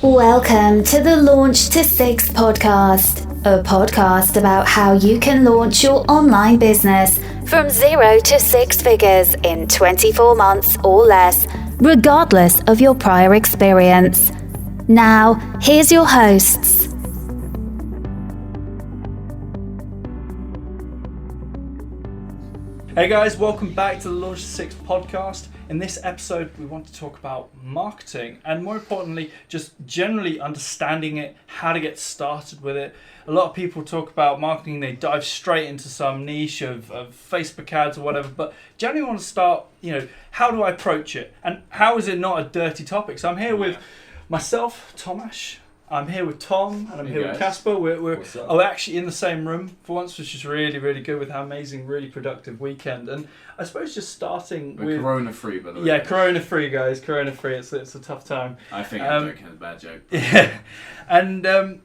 Welcome to the Launch to Six podcast, a podcast about how you can launch your online business from 0 to 6 figures in 24 months or less, regardless of your prior experience. Now, here's your hosts. Hey guys, welcome back to the Launch to Six podcast. In this episode, we want to talk about marketing and more importantly, just generally understanding it, how to get started with it. A lot of people talk about marketing, they dive straight into some niche of Facebook ads or whatever, but generally want to start, how do I approach it? And how is it not a dirty topic? So I'm here with myself, Tomasz. I'm here with Tom and I'm here with Casper. We're actually in the same room for once, which is really, really good with our amazing, really productive weekend. And I suppose just starting with... Corona-free, by the way. Yeah, Corona-free, guys. Corona-free. It's a tough time. I think I'm joking. It's a bad joke. Yeah. And,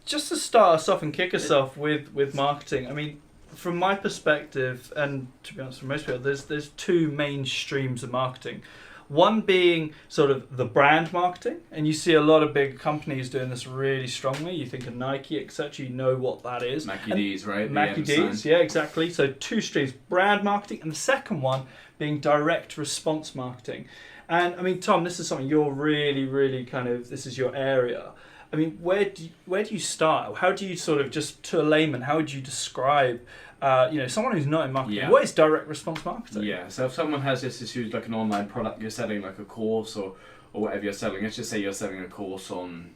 just to start us off and kick us off with marketing, from my perspective, and to be honest, for most people, there's two main streams of marketing. One being sort of the brand marketing, and you see a lot of big companies doing this really strongly. You think of Nike, etc. You know what that is. Mackie D's, right? Mackie D's, yeah, exactly. So two streams, brand marketing, and the second one being direct response marketing. And Tom, this is something you're really, really this is your area. Where do you start? How do you sort of, just to a layman, how would you describe someone who's not in marketing? Yeah. What is direct response marketing? Yeah, so if someone has this issue, like an online product, you're selling like a course or whatever you're selling. Let's just say you're selling a course on,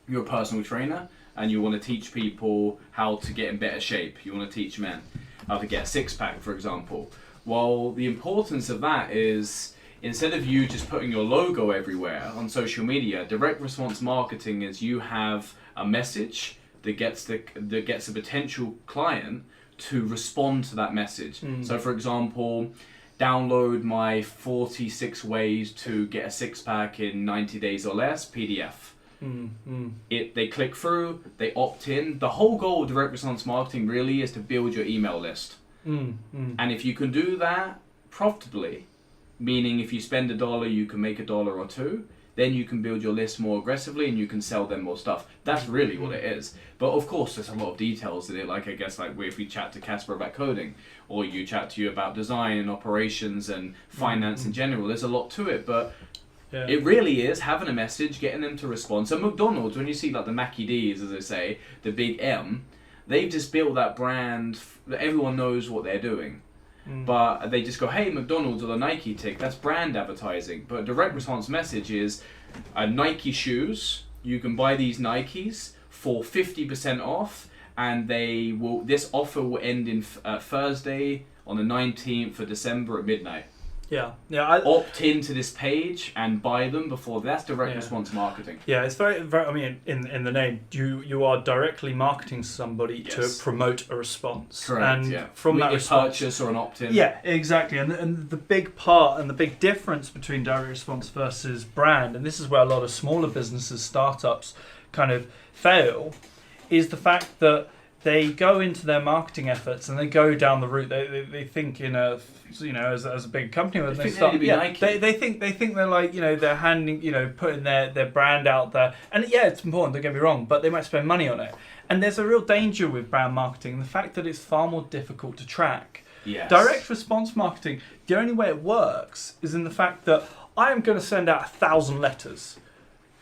you're a personal trainer and you want to teach people how to get in better shape. You want to teach men how to get a six-pack, for example. Well, the importance of that is, instead of you just putting your logo everywhere on social media, direct response marketing is you have a message that gets a potential client to respond to that message. So for example, download my 46 ways to get a six-pack in 90 days or less PDF. They click through, they opt in. The whole goal of direct response marketing really is to build your email list. And if you can do that profitably, meaning if you spend $1, you can make $1 or $2, then you can build your list more aggressively and you can sell them more stuff. That's really what it is. But of course, there's a lot of details in it. Like if we chat to Casper about coding, or you chat to you about design and operations and finance in general, there's a lot to it. But it really is having a message, getting them to respond. So McDonald's, when you see like the Mackie D's, as they say, the big M, they've just built that brand that everyone knows what they're doing. But they just go, hey, McDonald's or the Nike tick, that's brand advertising. But direct response message is Nike shoes. You can buy these Nikes for 50% off, and this offer will end in Thursday on the 19th of December at midnight. Opt into this page and buy them before. That's direct response marketing. Yeah, it's very, very. In the name, you are directly marketing somebody to promote a response. Correct. And from that response, purchase or an opt-in. Yeah, exactly. And the big part and the big difference between direct response versus brand, and this is where a lot of smaller businesses, startups, kind of fail, is the fact that they go into their marketing efforts and they go down the route. They think as a big company when they start. They think they're like they're handing putting their brand out there, and it's important. Don't get me wrong, but they might spend money on it. And there's a real danger with brand marketing, the fact that it's far more difficult to track. Yes. Direct response marketing, the only way it works is in the fact that I am going to send out 1,000 letters.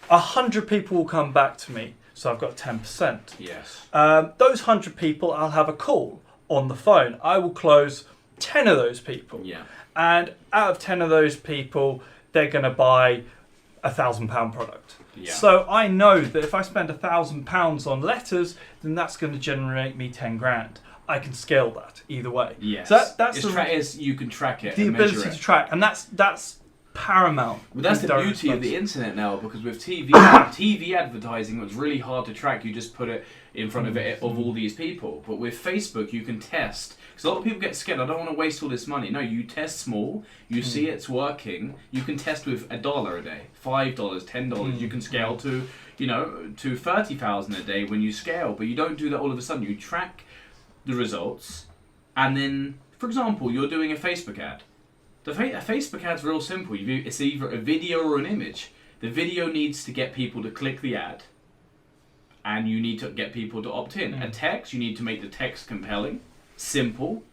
100 people will come back to me. So I've got 10%. Yes. Those 100 people, I'll have a call on the phone. I will close 10 of those people. Yeah. And out of 10 of those people, they're going to buy a £1,000 product. Yeah. So I know that if I spend £1,000 on letters, then that's going to generate me 10 grand. I can scale that either way. Yes. So that's you can track it. The ability to track, and that's paramount. Well, that's the beauty of the internet now, because with TV advertising, it's really hard to track. You just put it in front of all these people. But with Facebook, you can test. Because a lot of people get scared. I don't want to waste all this money. No, you test small. You see it's working. You can test with $1 a day, $5, $10. You can scale to 30,000 a day when you scale. But you don't do that all of a sudden. You track the results, and then, for example, you're doing a Facebook ad. A Facebook ad's real simple. It's either a video or an image. The video needs to get people to click the ad, and you need to get people to opt in. A text, you need to make the text compelling, simple.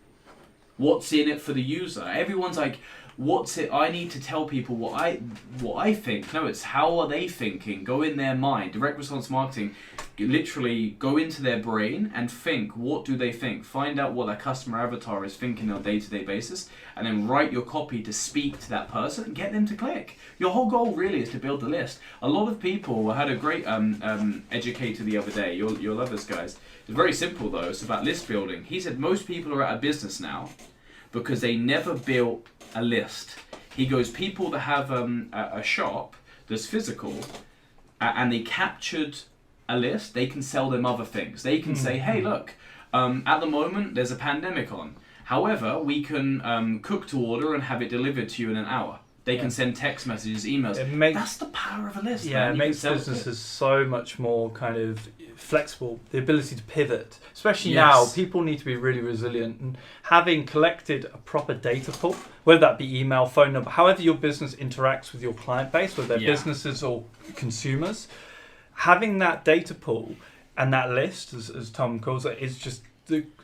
What's in it for the user? Everyone's like, what's it? I need to tell people what I think. No, it's how are they thinking? Go in their mind. Direct response marketing, literally go into their brain and think. What do they think? Find out what their customer avatar is thinking on a day-to-day basis, and then write your copy to speak to that person and get them to click. Your whole goal really is to build the list. A lot of people had a great educator the other day. You'll love this, guys. It's very simple though. It's about list building. He said most people are out of business now because they never built a list. He goes, people that have a shop that's physical and they captured a list, they can sell them other things. They can say, hey, look, at the moment there's a pandemic on. However, we can cook to order and have it delivered to you in an hour. They can send text messages, emails. That's the power of a list. Yeah, man. It makes businesses so much more kind of flexible. The ability to pivot, especially now, people need to be really resilient. And having collected a proper data pool, whether that be email, phone number, however your business interacts with your client base, whether they're businesses or consumers, having that data pool and that list, as Tom calls it, is just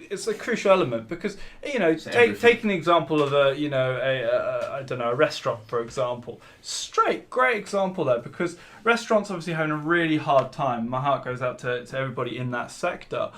it's a crucial element, because take an example of a restaurant, for example. Great example there, because restaurants obviously having a really hard time. My heart goes out to everybody in that sector.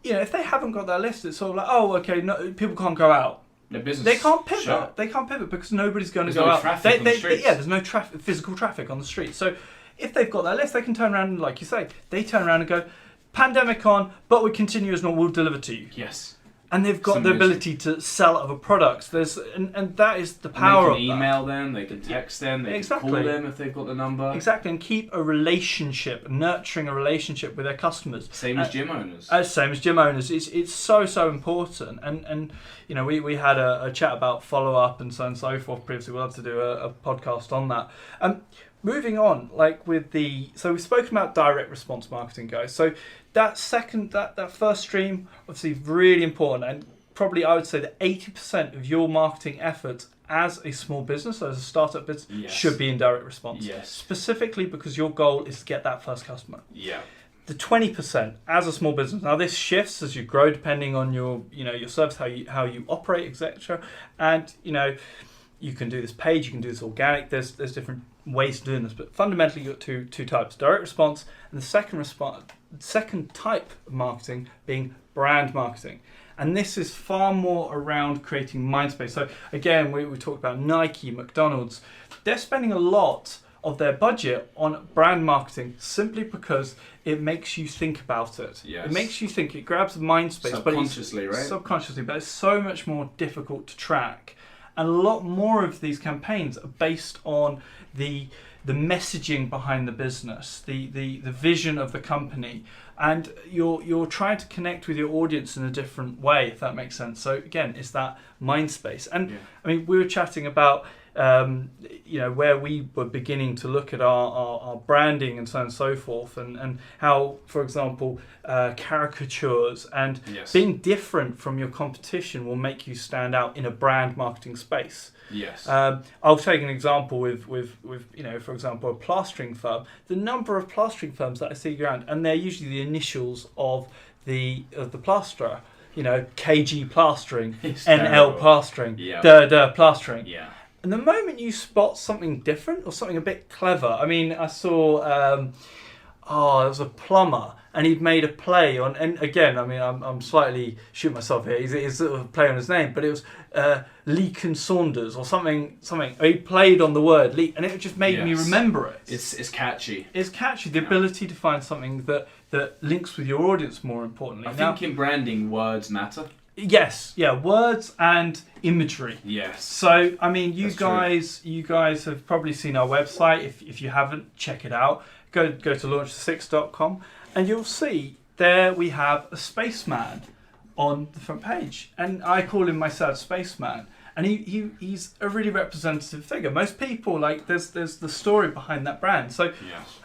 If they haven't got that list, it's sort of like, oh, okay, no, people can't go out. Their business. They can't pivot. Shut. They can't pivot because nobody's going to There's go no out. Traffic on the streets. There's no physical traffic on the street. So if they've got that list, they can turn around and, like you say, they turn around and go, pandemic on, but we continue as normal, we'll deliver to you. Yes. And they've got the ability to sell other products. And that is the power of that. They can email them, they can text them, they can call them if they've got the number. Exactly, and keep a relationship, nurturing a relationship with their customers. Same as gym owners. Same as gym owners. It's so important. And we had a chat about follow-up and so on and so forth previously. We'll have to do a podcast on that. Moving on, so we've spoken about direct response marketing, guys. So that first stream, obviously really important, and probably I would say that 80% of your marketing efforts as a small business, as a startup business, should be in direct response. Yes. Specifically because your goal is to get that first customer. Yeah. The 20% as a small business. Now this shifts as you grow, depending on your service, how you operate, etc. And you can do this paid, you can do this organic. There's different ways of doing this, but fundamentally you've got two types: direct response, and the second type of marketing being brand marketing. And this is far more around creating mind space. So again, we talked about Nike, McDonald's. They're spending a lot of their budget on brand marketing simply because it makes you think about it. Yes. It makes you think. It grabs the mind space, subconsciously, right? Subconsciously, but it's so much more difficult to track. And a lot more of these campaigns are based on the messaging behind the business, the vision of the company, and you're trying to connect with your audience in a different way, if that makes sense. So again, it's that mind space. And I mean, we were chatting about where we were beginning to look at our branding and so on and so forth, and how, for example, caricatures and being different from your competition will make you stand out in a brand marketing space. Yes. I'll take an example with for example, a plastering firm. The number of plastering firms that I see around, and they're usually the initials of the plasterer. KG plastering, NL plastering, plastering. Yeah. And the moment you spot something different or something a bit clever, I mean, I saw, there was a plumber, and he'd made a play on, and again, I mean, I'm slightly shooting myself here. He's sort of a play on his name, but it was Leek and Saunders or something. He played on the word leek, and it just made me remember it. It's catchy. It's catchy. The ability to find something that links with your audience, more importantly. I think in branding, words matter. Yes, words and imagery. Yes. So, I mean, you guys have probably seen our website. If you haven't, check it out. Go to launchthe6.com, and you'll see there we have a spaceman on the front page, and I call him my sad spaceman. And he's a really representative figure. Most people, there's the story behind that brand. So,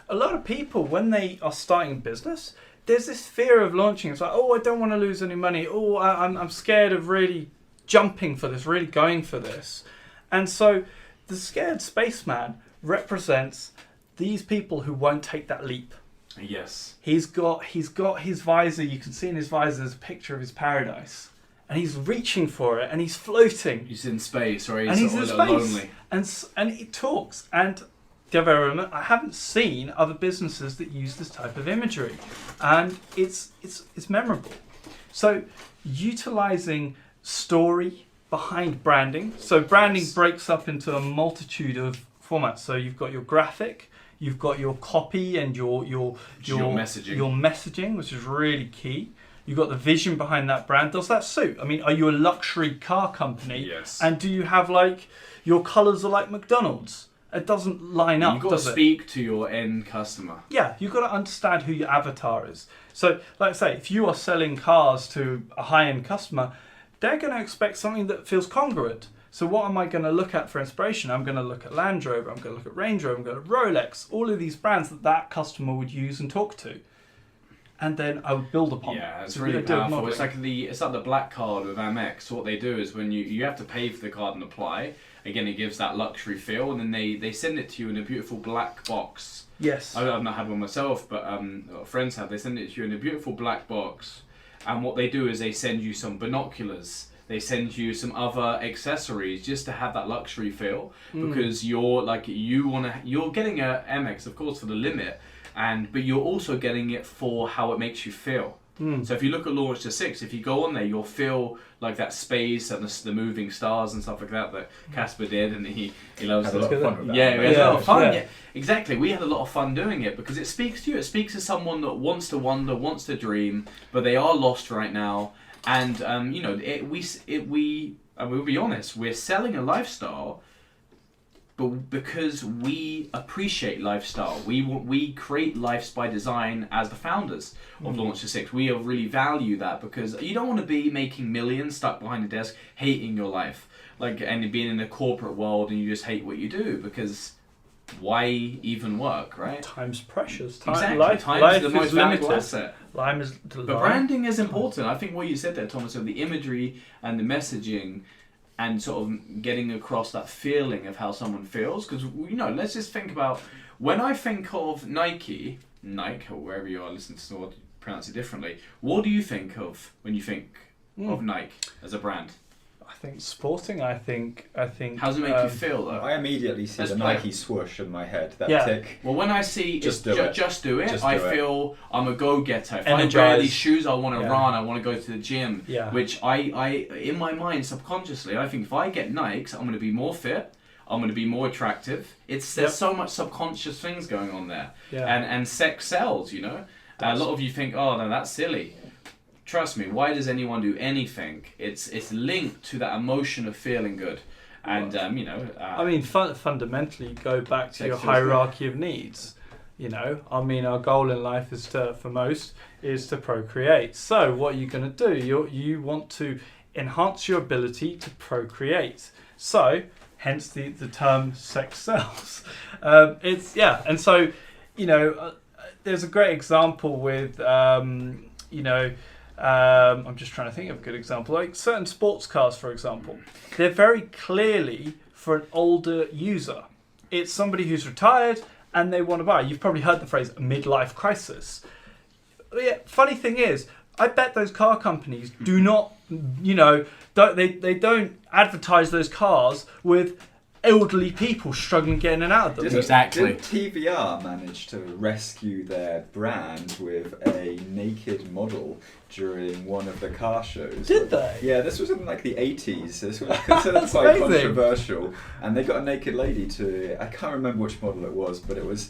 a lot of people, when they are starting a business, there's this fear of launching. It's like, I don't want to lose any money. I'm scared of really jumping for this, really going for this. And so the scared spaceman represents these people who won't take that leap. Yes. He's got his visor. You can see in his visor there's a picture of his paradise, and he's reaching for it, and he's floating. He's in space, or he's, and he's in sort of space, lonely. and he talks. And the other element, I haven't seen other businesses that use this type of imagery, and it's memorable. So, utilizing story behind branding. So branding breaks up into a multitude of formats. So you've got your graphic, you've got your copy, and your messaging. Your messaging, which is really key. You've got the vision behind that brand. Does that suit? I mean, are you a luxury car company? Yes. And do you have like your colours are like McDonald's? It doesn't line up. You've got to speak to your end customer. Yeah, you've got to understand who your avatar is. So, like I say, if you are selling cars to a high-end customer, they're going to expect something that feels congruent. So what am I going to look at for inspiration? I'm going to look at Land Rover, I'm going to look at Range Rover, I'm going to Rolex, all of these brands that customer would use and talk to. And then I would build upon. Yeah, it's So really we do powerful. modelling. It's like the black card with Amex. So what they do is when you have to pay for the card and apply. Again, it gives that luxury feel, and then they send it to you in a beautiful black box. Yes. I've not had one myself, but friends have. They send it to you in a beautiful black box, and what they do is they send you some binoculars. They send you some other accessories just to have that luxury feel, because you're getting a MX, of course, for the limit, but you're also getting it for how it makes you feel. So if you look at Launch to 6, if you go on there, you'll feel like that space and the moving stars and stuff like that Casper did, and he loves Had a lot of fun with that. Yeah, we had a lot of fun. Yeah. Yeah, exactly. We had a lot of fun doing it because it speaks to you. It speaks to someone that wants to wonder, wants to dream, but they are lost right now. And we'll be honest, we're selling a lifestyle, but because we appreciate lifestyle, we create lives by design as the founders of Launch to 6. We really value that because you don't want to be making millions stuck behind a desk, hating your life, and being in a corporate world and you just hate what you do, because why even work, right? Time's precious. Exactly. Life Time is the most is valuable limited. asset. But But branding is important. I think what you said there, Thomas, of the imagery and the messaging and sort of getting across that feeling of how someone feels. Because, let's just think about, when I think of Nike, or wherever you are listening to someone pronounce it differently, what do you think of when you think of Nike as a brand? I think sporting. I think. How does it make you feel, though? I immediately see the Nike swoosh in my head. That Yeah. tick. Well, when I see Just do it. Just do it, Just I do it. feel I'm a go-getter. If I Energized. wear these shoes, I want to Yeah. run, I want to go to the gym. Yeah. Which I in my mind, subconsciously, I think if I get Nikes, I'm going to be more fit, I'm going to be more attractive. There's so much subconscious things going on there. Yeah. And sex sells, A lot of you think, oh, no, that's silly. Trust me, why does anyone do anything? It's linked to that emotion of feeling good. And, I mean, fundamentally, go back to Sex your is hierarchy of needs. Our goal in life is to procreate. So what are you going to do? You want to enhance your ability to procreate. So, hence the term sex sells. And so, there's a great example with, I'm just trying to think of a good example. Like certain sports cars, for example, they're very clearly for an older user. It's somebody who's retired and they want to buy. You've probably heard the phrase midlife crisis. Yeah, funny thing is, I bet those car companies do not, they don't advertise those cars with elderly people struggling getting in and out of them. Exactly. Did TVR manage to rescue their brand with a naked model during one of the car shows? Did they? Yeah, this was in like the 80s. This was considered quite amazing. controversial. And they got a naked lady I can't remember which model it was, but it was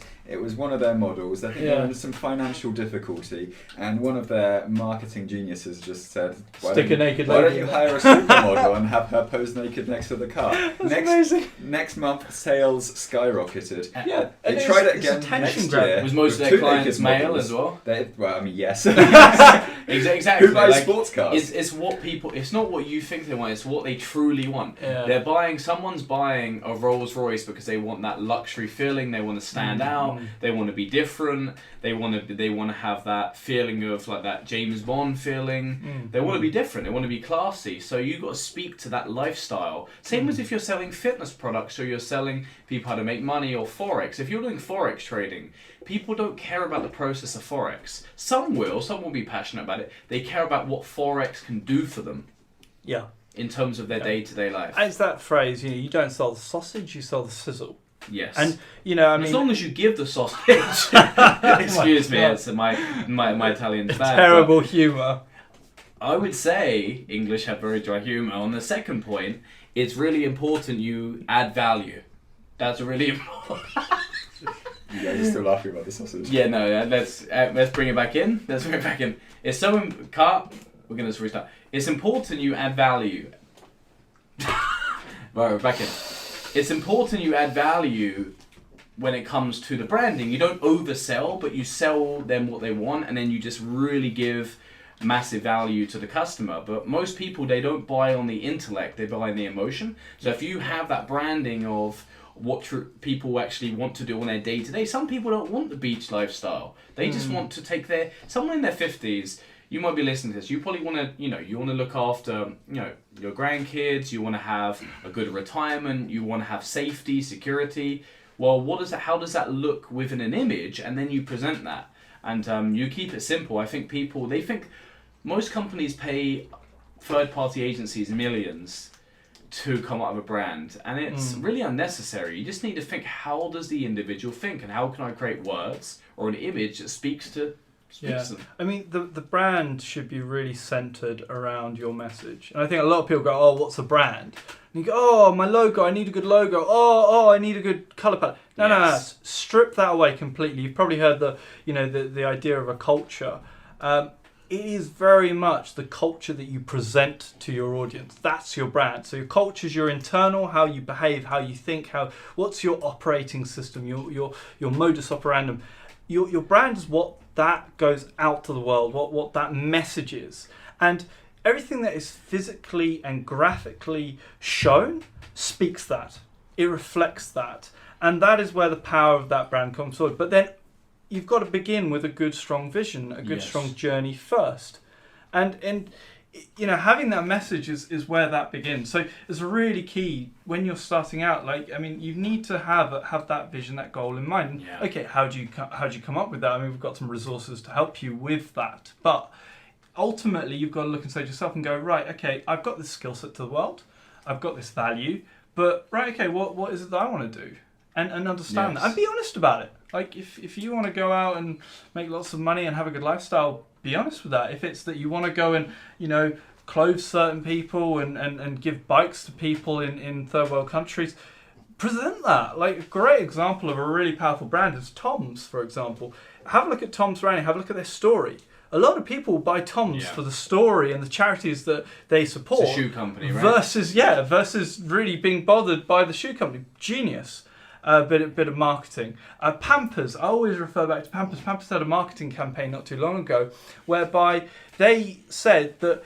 one of their models. I think they were in some financial difficulty, and one of their marketing geniuses just said, why don't you hire a supermodel and have her pose naked next to the car? Amazing. Next month, sales skyrocketed. Yeah, They and tried it it's again attention next grabbing. year. Was most of with their two clients naked male models. as well? Yes. Exactly. Who buys sports cars? It's what people. It's not what you think they want. It's what they truly want. Yeah. They're buying. Someone's buying a Rolls Royce because they want that luxury feeling. They want to stand out. They want to be different. They want to have that feeling of like that James Bond feeling. They want to be different. They want to be classy. So you got to speak to that lifestyle. Same as if you're selling fitness products or you're selling people how to make money or Forex. If you're doing Forex trading, people don't care about the process of Forex. Some will be passionate about it. They care about what Forex can do for them. Yeah. In terms of their day-to-day life. It's that phrase, you don't sell the sausage, you sell the sizzle. Yes. And, as long as you give the sausage. Excuse me, it's my Italian's bad. Terrible humour. I would say English have very dry humour. On the second point, it's really important you add value. That's really important. You guys are still laughing about the sausage. Yeah, no, let's bring it back in. It's so we're going to restart. It's important you add value. Right, we're back in. It's important you add value when it comes to the branding. You don't oversell, but you sell them what they want, and then you just really give massive value to the customer. But most people, they don't buy on the intellect, they buy on the emotion. So if you have that branding of what people actually want to do on their day-to-day, some people don't want the beach lifestyle. They just want to take someone in their 50s, you might be listening to this, you probably want to, you want to look after, your grandkids, you want to have a good retirement, you want to have safety, security. Well, how does that look within an image? And then you present that. And you keep it simple. I think they think most companies pay third-party agencies millions to come up with a brand, and it's really unnecessary. You just need to think, how does the individual think, and how can I create words or an image that speaks to them? I mean, the brand should be really centered around your message. And I think a lot of people go, oh, what's a brand? And you go, oh, my logo, I need a good logo. Oh, I need a good color palette. No. Strip that away completely. You've probably heard the idea of a culture. It is very much the culture that you present to your audience. That's your brand. So your culture is your internal, how you behave, how you think, what's your operating system, your modus operandum. Your brand is what that goes out to the world, what that message is. And everything that is physically and graphically shown speaks that. It reflects that. And that is where the power of that brand comes forward. But then you've got to begin with a good, strong vision, a good, strong journey first. And having that message is where that begins. So it's really key when you're starting out. You need to have that vision, that goal in mind. Yeah. Okay, how do you come up with that? I mean, we've got some resources to help you with that. But ultimately, you've got to look and say to yourself and go, right, okay, I've got this skill set to the world. I've got this value. But, right, okay, what is it that I want to do? And understand that. And be honest about it. Like, if you want to go out and make lots of money and have a good lifestyle, be honest with that. If it's that you want to go and, clothe certain people and give bikes to people in third world countries, present that. Like, a great example of a really powerful brand is Tom's, for example. Have a look at Tom's branding. Have a look at their story. A lot of people buy Tom's for the story and the charities that they support. It's a shoe company, right? Versus really being bothered by the shoe company. Genius. Bit of marketing. Pampers, I always refer back to Pampers. Pampers had a marketing campaign not too long ago whereby they said that,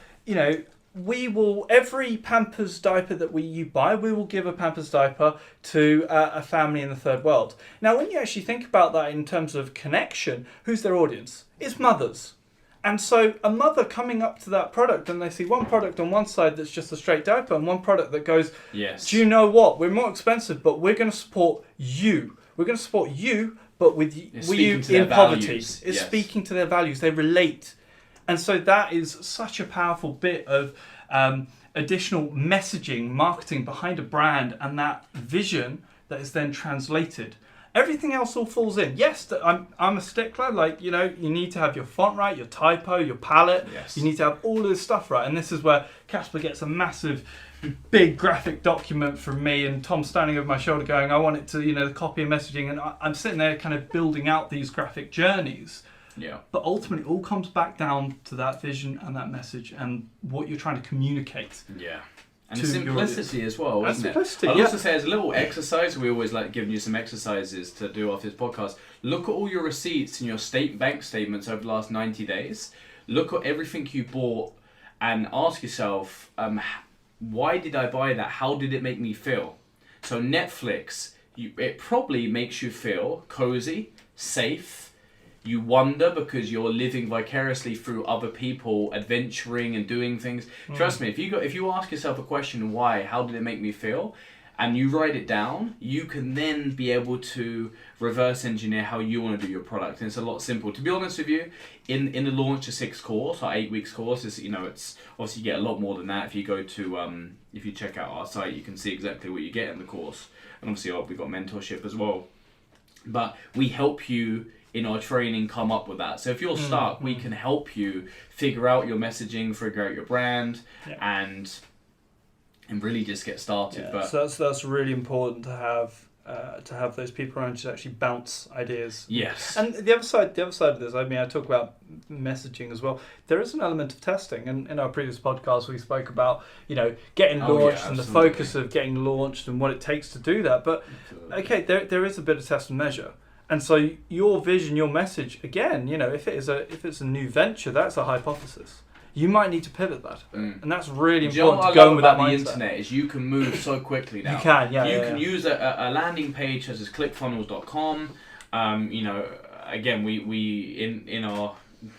every Pampers diaper that you buy, we will give a Pampers diaper to a family in the third world. Now, when you actually think about that in terms of connection, who's their audience? It's mothers. And so a mother coming up to that product and they see one product on one side that's just a straight diaper and one product that goes, do you know what? We're more expensive, but we're going to support you. We're going to support you, but with you in poverty. It's speaking to their values. They relate. And so that is such a powerful bit of additional messaging, marketing behind a brand and that vision that is then translated. Everything else all falls in. Yes, I'm a stickler. You need to have your font right, your typo, your palette. Yes. You need to have all of this stuff right. And this is where Casper gets a massive, big graphic document from me and Tom standing over my shoulder going, I want it to, the copy and messaging. And I'm sitting there kind of building out these graphic journeys. Yeah. But ultimately, it all comes back down to that vision and that message and what you're trying to communicate. Yeah. And simplicity as well, isn't it? I'll also say as a little exercise, we always like giving you some exercises to do off this podcast. Look at all your receipts and your bank statements over the last 90 days. look at everything you bought and ask yourself, why did I buy that? How did it make me feel? So Netflix, it probably makes you feel cozy, safe. You wonder because you're living vicariously through other people, adventuring and doing things. Trust me, if you ask yourself a question, why, how did it make me feel, and you write it down, you can then be able to reverse engineer how you want to do your product. And it's a lot simple. To be honest with you, in the Launch to 6 course, our 8 weeks course, it's obviously you get a lot more than that. If you go to, if you check out our site, you can see exactly what you get in the course. And obviously we've got mentorship as well. But we help you in our training come up with that. So if you're stuck, we can help you figure out your messaging, figure out your brand, and really just get started. Yeah, but so that's really important to have those people around you to actually bounce ideas. Yes. And the other side of this, I mean, I talk about messaging as well. There is an element of testing, and in our previous podcast we spoke about getting launched and the focus of getting launched and what it takes to do that. But okay, there is a bit of test and measure. And so your vision, your message, again, if it's a new venture, that's a hypothesis. You might need to pivot that, and that's really important to go in with that mindset. The internet is you can move so quickly now. You can, You can use a landing page such as clickfunnels.com. Again, we in our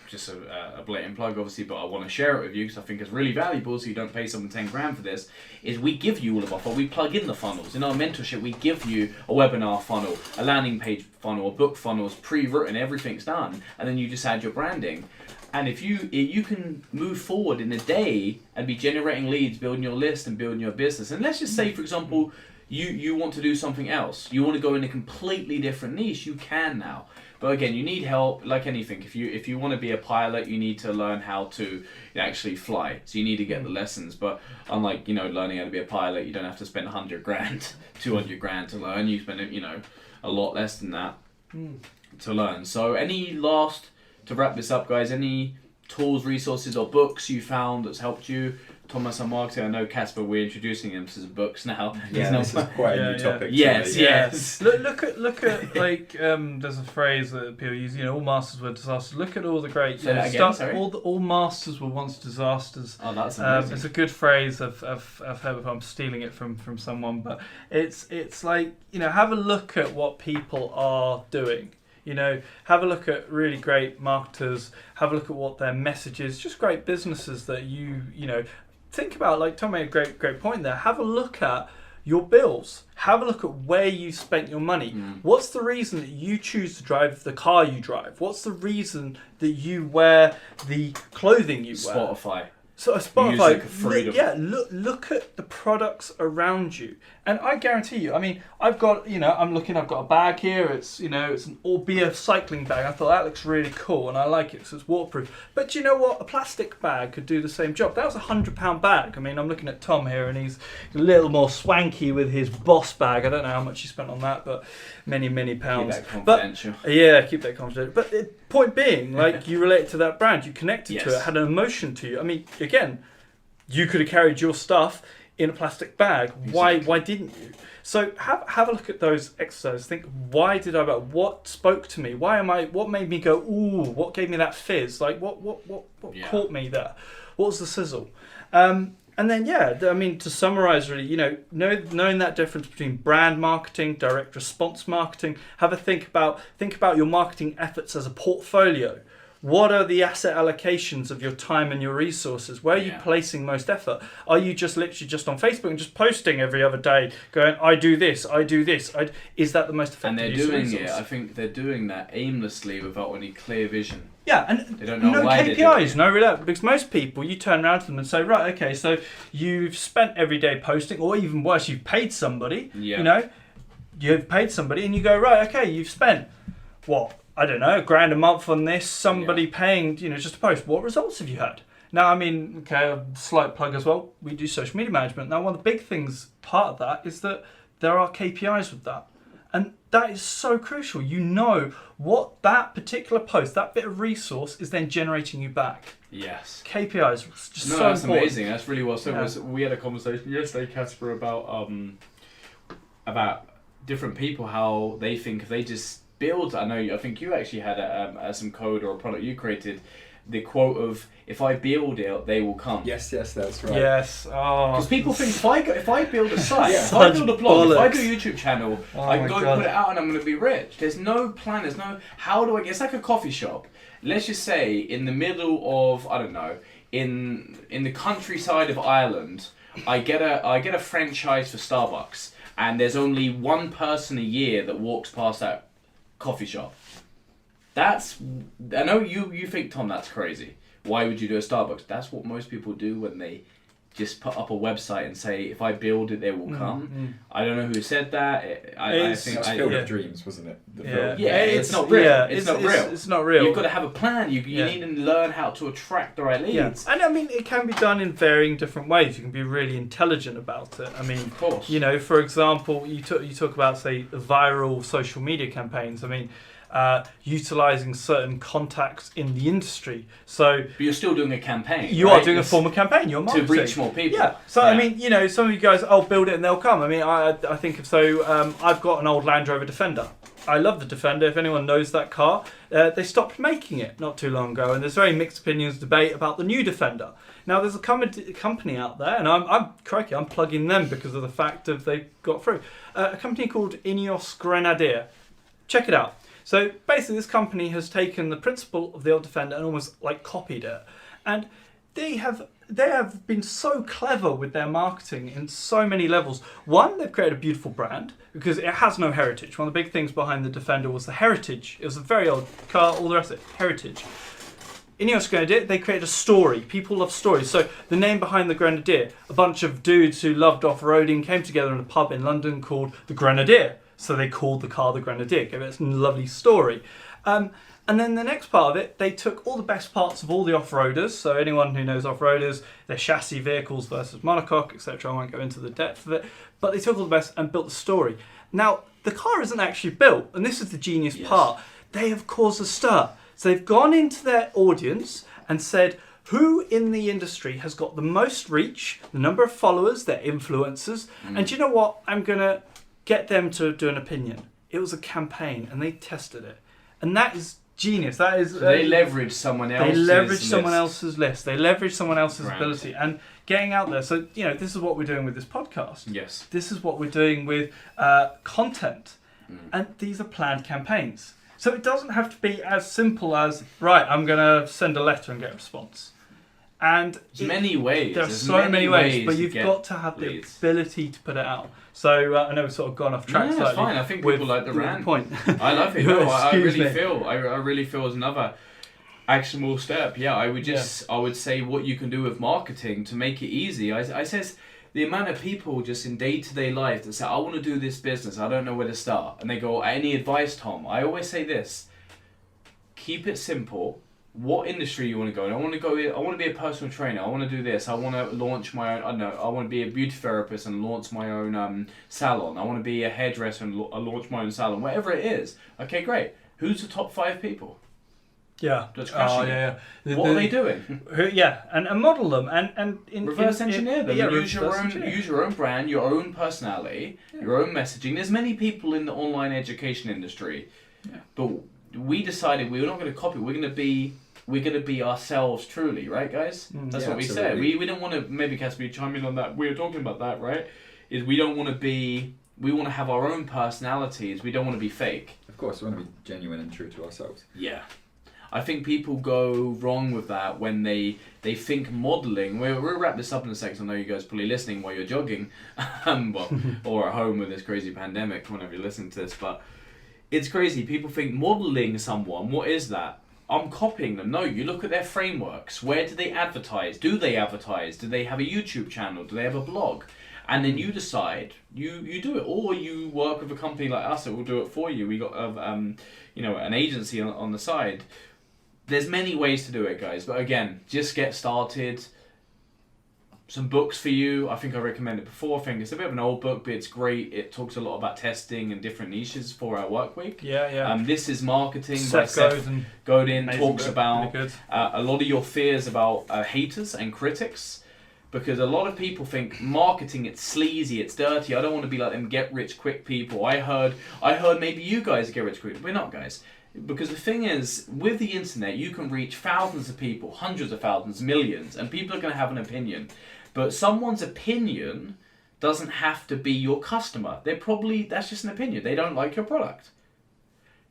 just a blatant plug, obviously, but I want to share it with you because I think it's really valuable. So you don't pay someone $10,000 for this. Is we give you all of our funnels. We plug in the funnels in our mentorship. We give you a webinar funnel, a landing page funnel, a book funnels, pre-written. Everything's done, and then you just add your branding. And if you can move forward in a day and be generating leads, building your list and building your business. And let's just say, for example, you want to do something else. You want to go in a completely different niche. You can now. But again, you need help, like anything. If you want to be a pilot, you need to learn how to actually fly. So you need to get the lessons. But unlike learning how to be a pilot, you don't have to spend $100,000, $200,000 to learn. You spend a lot less than that to learn. So to wrap this up, guys, any tools, resources, or books you found that's helped you? Thomas on marketing. I know Casper, we're introducing him to books now. Yeah, this is quite a new topic. Yes. Look at like there's a phrase that people use. All masters were disasters. Look at all the great all masters were once disasters. Oh, that's amazing. It's a good phrase. I've heard of. I'm stealing it from someone, but it's like have a look at what people are doing. Have a look at really great marketers. Have a look at what their message is. Just great businesses that you think about. Like Tom made a great point there. Have a look at your bills. Have a look at where you spent your money. What's the reason that you choose to drive the car you drive? What's the reason that you wear the clothing you wear? Spotify. So Spotify, freedom. Look at the products around you, and I guarantee you. I mean, I've got I've got a bag here. It's it's an Orbea cycling bag. I thought that looks really cool, and I like it, so it's waterproof. But you know what? A plastic bag could do the same job. That was a £100 bag. I mean, I'm looking at Tom here, and he's a little more swanky with his Boss bag. I don't know how much he spent on that, but many pounds. Keep that confidential. Keep that confidential. But point being, you relate to that brand, you connected to it, had an emotion to you. I mean, again, you could have carried your stuff in a plastic bag. Exactly. Why didn't you? So have a look at those exercises. Think, why did I buy? What spoke to me? What made me go, ooh, what gave me that fizz? Like what caught me there? What was the sizzle? And then, to summarize really, knowing that difference between brand marketing, direct response marketing, have a think about your marketing efforts as a portfolio. What are the asset allocations of your time and your resources? Where are you placing most effort? Are you just literally just on Facebook and just posting every other day, going, I do this? Is that the most effective? And they're doing it. I think they're doing that aimlessly without any clear vision. Yeah, and they don't know why KPIs, no relax, because most people, you turn around to them and say, right, okay, so you've spent every day posting, or even worse, you've paid somebody. Yeah. You've paid somebody, and you go, right, okay, you've spent what? I don't know, £1,000 a month on this, somebody paying, just to post. What results have you had? Now, I mean, okay, a slight plug as well. We do social media management. Now, one of the big things, part of that, is that there are KPIs with that. And that is so crucial. What that particular post, that bit of resource is then generating you back. Yes. KPIs, just so that's important. Amazing. That's really well. So we had a conversation yesterday, Casper, about different people, how they think if they just build. I think you actually had some code or a product you created, the quote of, if I build it, they will come. Yes, that's right. Yes. Oh. Because people think if I build a site, Yeah. if I build a blog, if I Bollocks. do a YouTube channel, Oh I can my go God. put it out and I'm going to be rich. There's no plan. There's no how do I get. It's like a coffee shop. Let's just say in the middle of, I don't know, in the countryside of Ireland, I get a franchise for Starbucks, and there's only one person a year that walks past that coffee shop. I know you think, Tom, that's crazy. Why would you do a Starbucks? That's what most people do when they just put up a website and say, if I build it, they will come. I don't know who said that. I think That was Field of Dreams, wasn't it? The film. Yeah, it's not real. Yeah, it's not real. It's not real. You've got to have a plan. You need to learn how to attract the right leads. And I mean, it can be done in varying different ways. You can be really intelligent about it. I mean, Of course. you know, for example, you talk about, say, viral social media campaigns. I mean, utilizing certain contacts in the industry. So But you're still doing a campaign. you right? are doing a It's form of campaign. You're to marketing. reach more people. Yeah. So I mean, you know, some of you guys, I'll build it and they'll come. I mean, I think of I've got an old Land Rover Defender. I love the Defender. If anyone knows that car, they stopped making it not too long ago, and there's very mixed opinions, debate about the new Defender. Now there's a company out there, and I'm plugging them because of the fact of they got through. A company called Ineos Grenadier. Check it out. So basically, this company has taken the principle of the old Defender and almost like copied it, and they have been so clever with their marketing in so many levels. One, they've created a beautiful brand because it has no heritage. One of the big things behind the Defender was the heritage. It was a very old car, all the rest of it, heritage. Ineos Grenadier, they created a story. People love stories. So the name behind the Grenadier, a bunch of dudes who loved off-roading came together in a pub in London called the Grenadier. So they called the car the Grenadier, gave it a lovely story. And then the next part of it, they took all the best parts of all the off-roaders. So anyone who knows off-roaders, their chassis vehicles versus monocoque, etc. I won't go into the depth of it. But they took all the best and built the story. Now, the car isn't actually built, and this is the genius part. They have caused a stir. So they've gone into their audience and said, who in the industry has got the most reach, the number of followers, their influencers, and do you know what? I'm going to get them to do an opinion. It was a campaign, and they tested it. And that is genius. That is. So they leverage someone else's. They leverage list. someone else's list. They leverage someone else's Brand. ability and getting out there. So you know, this is what we're doing with this podcast. Yes. This is what we're doing with content, and these are planned campaigns. So it doesn't have to be as simple as right. I'm going to send a letter and get a response. And There's many ways. there are There's so many ways, but to you've get got to have leads. the ability to put it out. So I know we've sort of gone off track No, slightly. that's fine. I think with people like the rant. point. I love it. No, I Excuse really me. feel. I really feel as another actionable step. Yeah, I would say what you can do with marketing to make it easy. I says the amount of people just in day-to-day life that say, I want to do this business, I don't know where to start, and they go, any advice, Tom? I always say this: keep it simple. What industry you want to go in? I want to be a personal trainer. I want to do this. I want to launch my own. I don't know. I want to be a beauty therapist and launch my own salon. I want to be a hairdresser and launch my own salon. Whatever it is. Okay, great. Who's the top 5 people? Yeah. That's crashing it. Yeah. What are they doing? And model them and Reverse engineer them. Yeah, Use reverse your own brand, your own personality, your own messaging. There's many people in the online education industry, but we decided we were not going to copy. We're going to be ourselves truly, right, guys? That's what we said. absolutely. We don't want to. Maybe Casper, chime in on that. We were talking about that, right? Is we don't want to be. We want to have our own personalities. We don't want to be fake. Of course, we want to be genuine and true to ourselves. Yeah. I think people go wrong with that when they think modelling. We'll wrap this up in a second. I know you guys are probably listening while you're jogging, or at home with this crazy pandemic, whenever you're listening to this. But it's crazy. People think modelling someone, what is that? I'm copying them. No, you look at their frameworks. Where do they advertise? Do they advertise? Do they have a YouTube channel? Do they have a blog? And then you decide, you do it, or you work with a company like us that will do it for you. We got an agency on the side. There's many ways to do it, guys. But again, just get started. Some books for you. I think I recommended it before. I think it's a bit of an old book, but it's great. It talks a lot about testing and different niches for our work week. Yeah. This is marketing by Seth Godin. Talks book, about really good. a lot of your fears about haters and critics. Because a lot of people think marketing, it's sleazy, it's dirty. I don't want to be like them get rich quick people. I heard maybe you guys get rich quick. We're not, guys. Because the thing is, with the internet, you can reach thousands of people, hundreds of thousands, millions, and people are going to have an opinion. But someone's opinion doesn't have to be your customer. That's just an opinion. They don't like your product.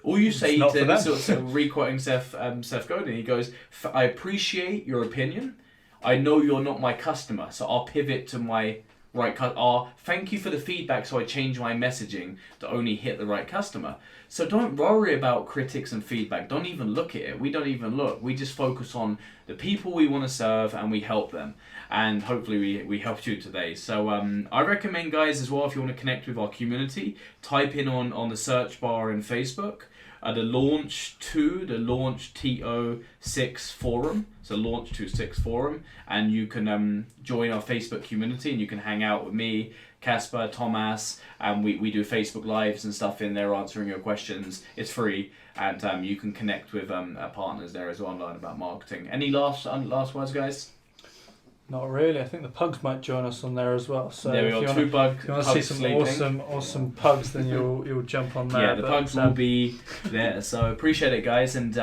All you say to them, sort of re-quoting Seth Godin, he goes, I appreciate your opinion. I know you're not my customer, so I'll pivot to my right customer. Thank you for the feedback, so I change my messaging to only hit the right customer. So don't worry about critics and feedback. Don't even look at it. We don't even look. We just focus on the people we want to serve and we help them. And hopefully we helped you today. So I recommend, guys, as well, if you want to connect with our community, type in on the search bar in Facebook, the Launch TO6 forum. So Launch 26 forum, and you can join our Facebook community, and you can hang out with me, Casper, Thomas, and we do Facebook Lives and stuff in there answering your questions. It's free, and you can connect with our partners there as well and learn about marketing. Any last words, guys? Not really. I think the pugs might join us on there as well. So there we go. If you want to see some awesome pugs, then you'll jump on there. Yeah, the pugs will be there. So appreciate it, guys, and